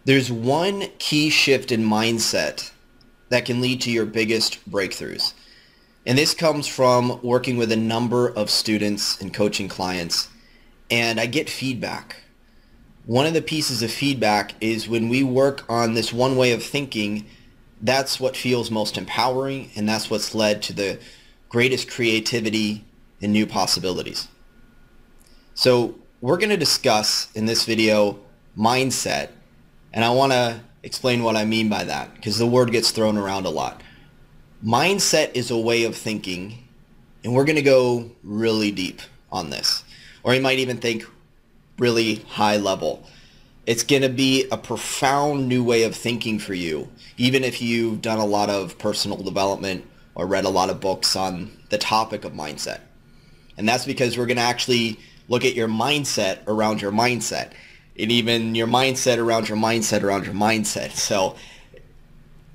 There's one key shift in mindset that can lead to your biggest breakthroughs. And this comes from working with a number of students and coaching clients. And I get feedback. One of the pieces of feedback is when we work on this one way of thinking, that's what feels most empowering, and that's what's led to the greatest creativity and new possibilities. So we're going to discuss in this video mindset, and I want to explain what I mean by that because the word gets thrown around a lot. Mindset is a way of thinking, and we're going to go really deep on this, or you might even think really high level. It's going to be a profound new way of thinking for you, even if you've done a lot of personal development or read a lot of books on the topic of mindset. And that's because we're going to actually look at your mindset around your mindset, and even your mindset around your mindset around your mindset. So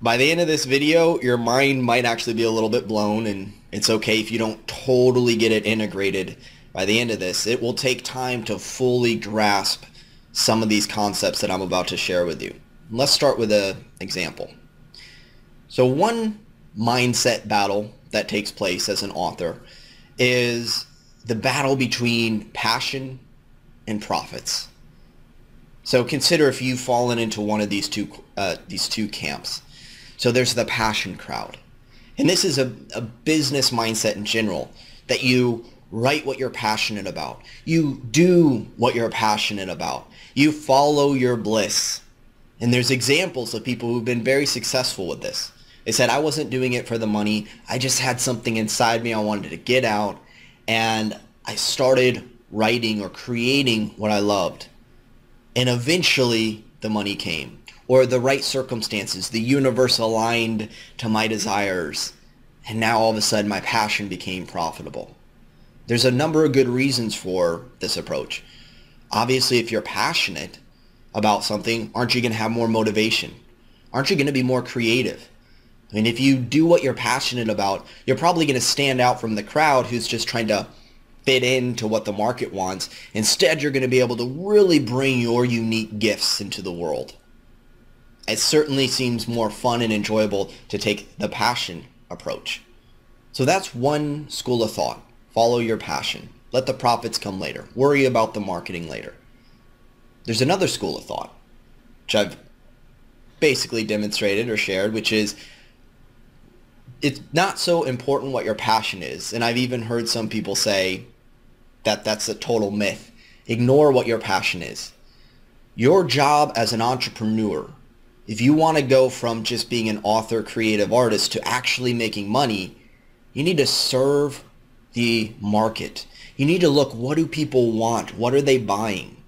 by the end of this video, your mind might actually be a little bit blown, and it's okay if you don't totally get it integrated by the end of this. It will take time to fully grasp some of these concepts that I'm about to share with you. Let's start with an example. So one mindset battle that takes place as an author is the battle between passion and profits. So consider if you've fallen into one of these two camps. So there's the passion crowd. And this is a business mindset in general, that you write what you're passionate about. You do what you're passionate about. You follow your bliss. And there's examples of people who've been very successful with this. They said, I wasn't doing it for the money. I just had something inside me I wanted to get out. And I started writing or creating what I loved. And eventually the money came, or the right circumstances. The universe aligned to my desires. And now all of a sudden my passion became profitable. There's a number of good reasons for this approach. Obviously, if you're passionate about something, aren't you going to have more motivation? Aren't you going to be more creative? I mean, if you do what you're passionate about, you're probably going to stand out from the crowd who's just trying to fit into what the market wants. Instead, you're going to be able to really bring your unique gifts into the world. It certainly seems more fun and enjoyable to take the passion approach. So that's one school of thought. Follow your passion. Let the profits come later. Worry about the marketing later. There's another school of thought, which I've basically demonstrated or shared, which is it's not so important what your passion is. And I've even heard some people say that that's a total myth. Ignore what your passion is. Your job as an entrepreneur, if you want to go from just being an author, creative artist to actually making money, you need to serve the market. You need to look, what do people want? What are they buying?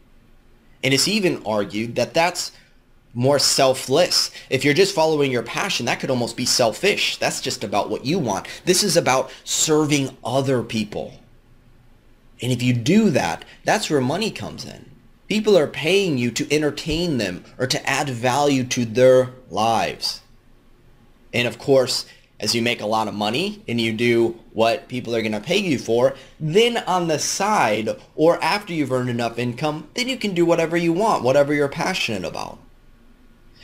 And it's even argued that that's more selfless. If you're just following your passion, that could almost be selfish. That's just about what you want. This is about serving other people. And if you do that, that's where money comes in. People are paying you to entertain them or to add value to their lives. And of course, as you make a lot of money and you do what people are going to pay you for, then on the side or after you've earned enough income, then you can do whatever you want, whatever you're passionate about.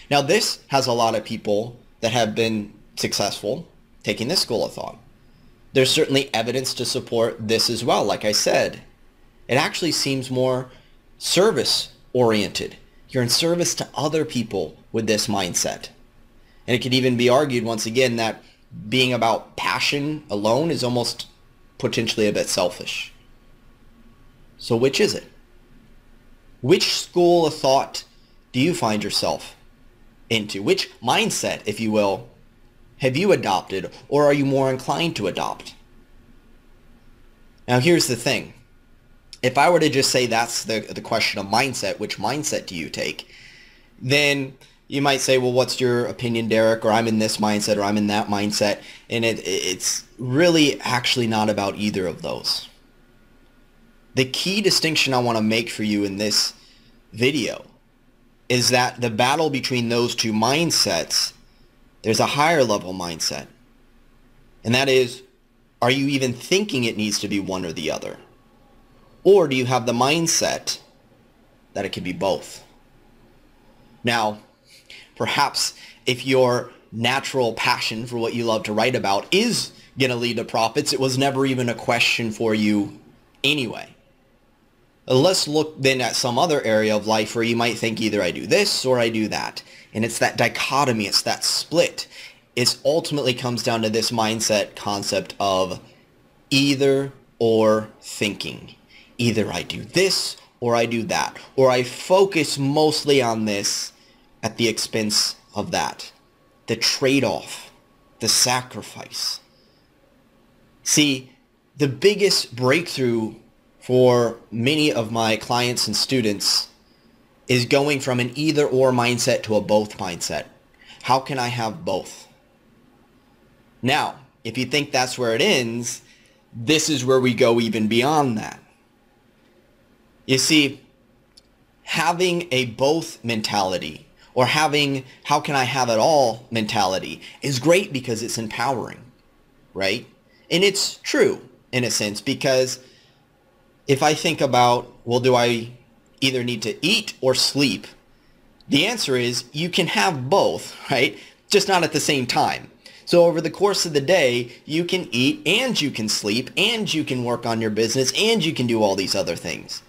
Now this has a lot of people that have been successful taking this school of thought. There's certainly evidence to support this as well. Like I said, it actually seems more service oriented. You're in service to other people with this mindset. And it could even be argued once again that being about passion alone is almost potentially a bit selfish. So which is it? Which school of thought do you find yourself into? Which mindset, if you will, have you adopted, or are you more inclined to adopt? Now here's the thing. If I were to just say that's the question of mindset, which mindset do you take? Then you might say, well, what's your opinion, Derek? Or I'm in this mindset, or I'm in that mindset. And it's really actually not about either of those. The key distinction I want to make for you in this video is that the battle between those two mindsets, there's a higher level mindset. And that is, are you even thinking it needs to be one or the other? Or do you have the mindset that it could be both? Now, Perhaps if your natural passion for what you love to write about is going to lead to profits, it was never even a question for you anyway. Let's look then at some other area of life where you might think either I do this or I do that. And it's that dichotomy, it's that split. It ultimately comes down to this mindset concept of either or thinking. Either I do this or I do that, or I focus mostly on this at the expense of that. The trade-off, the sacrifice. See, the biggest breakthrough for many of my clients and students is going from an either-or mindset to a both mindset. How can I have both? Now, if you think that's where it ends, this is where we go even beyond that. You see, having a both mentality, or having how can I have it all mentality, is great because it's empowering, right? And it's true in a sense, because if I think about, well, do I either need to eat or sleep? The answer is you can have both, right? Just not at the same time. So over the course of the day, you can eat and you can sleep and you can work on your business and you can do all these other things.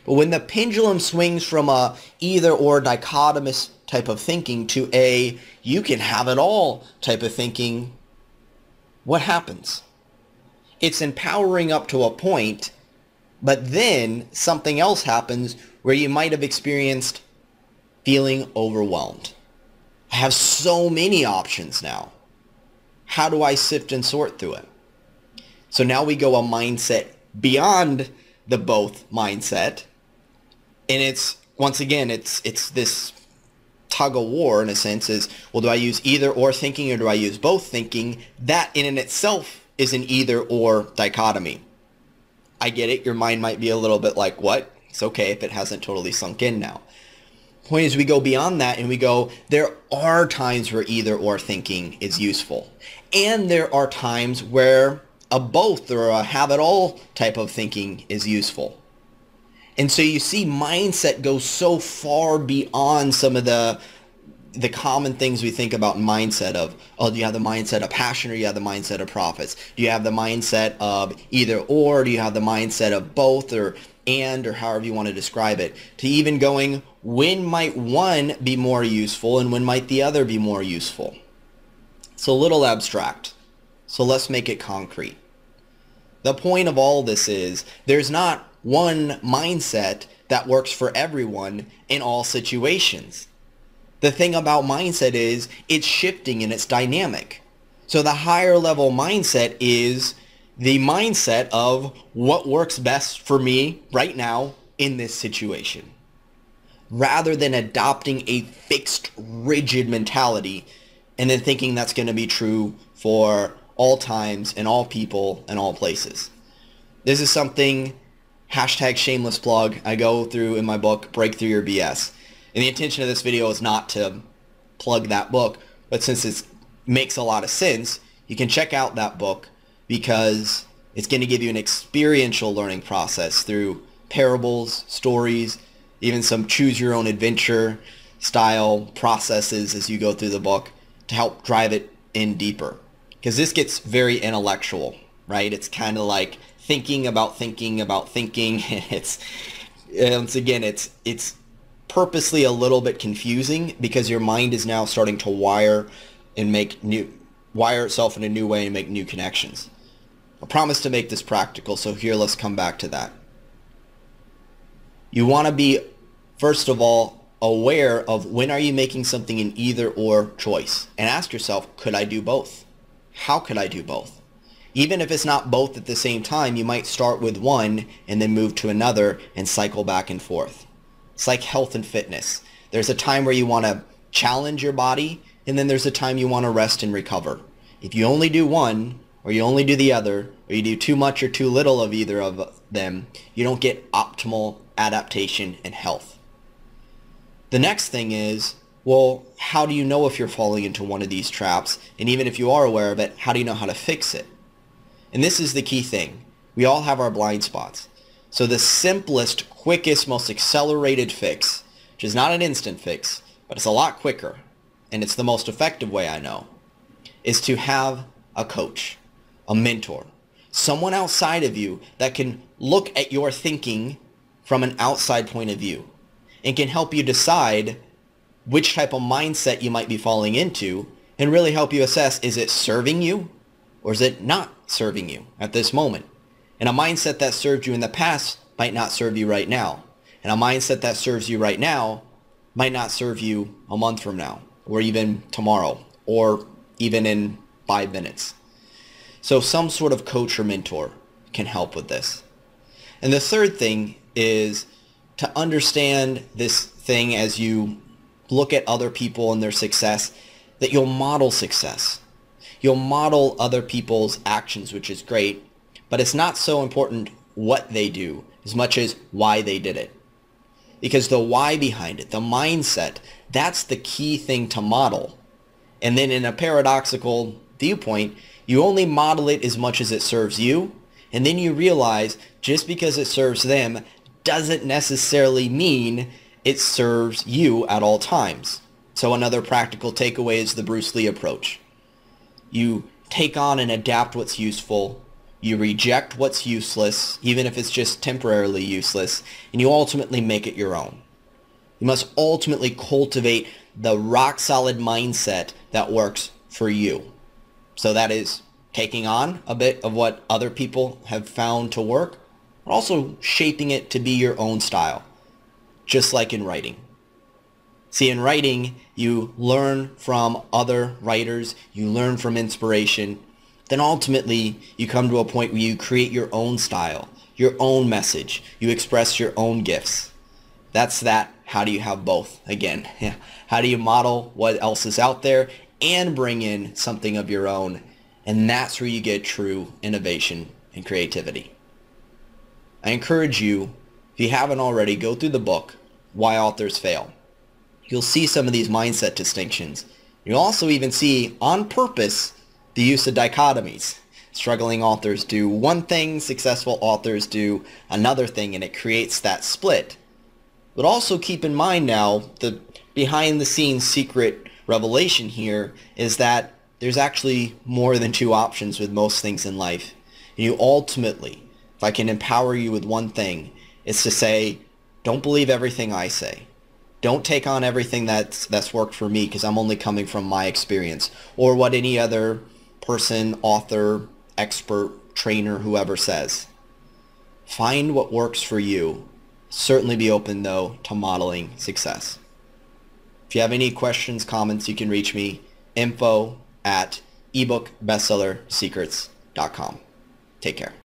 But when the pendulum swings from a either or dichotomous type of thinking to a you can have it all type of thinking, what happens? It's empowering up to a point, but then something else happens where you might have experienced feeling overwhelmed. I have so many options now. How do I sift and sort through it? So now we go a mindset beyond the both mindset. And it's, once again, it's this tug of war in a sense is, well, do I use either or thinking or do I use both thinking? That in and itself is an either or dichotomy. I get it. Your mind might be a little bit like, what? It's okay if it hasn't totally sunk in now. Point is, we go beyond that and we go, there are times where either or thinking is useful. And there are times where a both or a have it all type of thinking is useful. And so you see mindset goes so far beyond some of the common things we think about mindset of, oh, do you have the mindset of passion or do you have the mindset of profits? Do you have the mindset of either or? Do you have the mindset of both or and, or however you want to describe it? To even going, when might one be more useful and when might the other be more useful? It's a little abstract. So let's make it concrete. The point of all this is there's not one mindset that works for everyone in all situations. The thing about mindset is it's shifting and it's dynamic. So the higher level mindset is the mindset of what works best for me right now in this situation, rather than adopting a fixed, rigid mentality and then thinking that's going to be true for all times and all people and all places. This is something, hashtag shameless plug, I go through in my book, Break Through Your BS. And the intention of this video is not to plug that book, but since it makes a lot of sense, you can check out that book because it's going to give you an experiential learning process through parables, stories, even some choose your own adventure style processes as you go through the book to help drive it in deeper. Because this gets very intellectual, right? It's kind of like thinking about thinking about thinking. It's, once again, it's purposely a little bit confusing because your mind is now starting to wire itself in a new way and make new connections. I promise to make this practical, so here, let's come back to that. You want to be, first of all, aware of when are you making something an either or choice, and ask yourself, could I do both? How could I do both? Even if it's not both at the same time, you might start with one and then move to another and cycle back and forth. It's like health and fitness. There's a time where you want to challenge your body, and then there's a time you want to rest and recover. If you only do one, or you only do the other, or you do too much or too little of either of them, you don't get optimal adaptation and health. The next thing is, well, how do you know if you're falling into one of these traps? And even if you are aware of it, how do you know how to fix it? And this is the key thing. We all have our blind spots. So the simplest, quickest, most accelerated fix, which is not an instant fix, but it's a lot quicker, and it's the most effective way I know, is to have a coach, a mentor, someone outside of you that can look at your thinking from an outside point of view and can help you decide which type of mindset you might be falling into and really help you assess, is it serving you or is it not serving you at this moment? And a mindset that served you in the past might not serve you right now. And a mindset that serves you right now might not serve you a month from now, or even tomorrow, or even in 5 minutes. So some sort of coach or mentor can help with this. And the third thing is to understand this thing as you look at other people and their success, that you'll model success. You'll model other people's actions, which is great, but it's not so important what they do as much as why they did it. Because the why behind it, the mindset, that's the key thing to model. And then in a paradoxical viewpoint, you only model it as much as it serves you, and then you realize just because it serves them doesn't necessarily mean it serves you at all times. So another practical takeaway is the Bruce Lee approach. You take on and adapt what's useful, you reject what's useless, even if it's just temporarily useless, and you ultimately make it your own. You must ultimately cultivate the rock-solid mindset that works for you. So that is taking on a bit of what other people have found to work, but also shaping it to be your own style, just like in writing. See, in writing, you learn from other writers, you learn from inspiration, then ultimately you come to a point where you create your own style, your own message, you express your own gifts. That's that. How do you have both? Again, how do you model what else is out there and bring in something of your own? And that's where you get true innovation and creativity. I encourage you, if you haven't already, go through the book, Why Authors Fail. You'll see some of these mindset distinctions. You'll also even see, on purpose, the use of dichotomies. Struggling authors do one thing, successful authors do another thing, and it creates that split. But also keep in mind now, the behind-the-scenes secret revelation here is that there's actually more than two options with most things in life. And you ultimately, if I can empower you with one thing, it's to say, don't believe everything I say. Don't take on everything that's worked for me because I'm only coming from my experience or what any other person, author, expert, trainer, whoever says. Find what works for you. Certainly be open, though, to modeling success. If you have any questions, comments, you can reach me, info@ebookbestsellersecrets.com. Take care.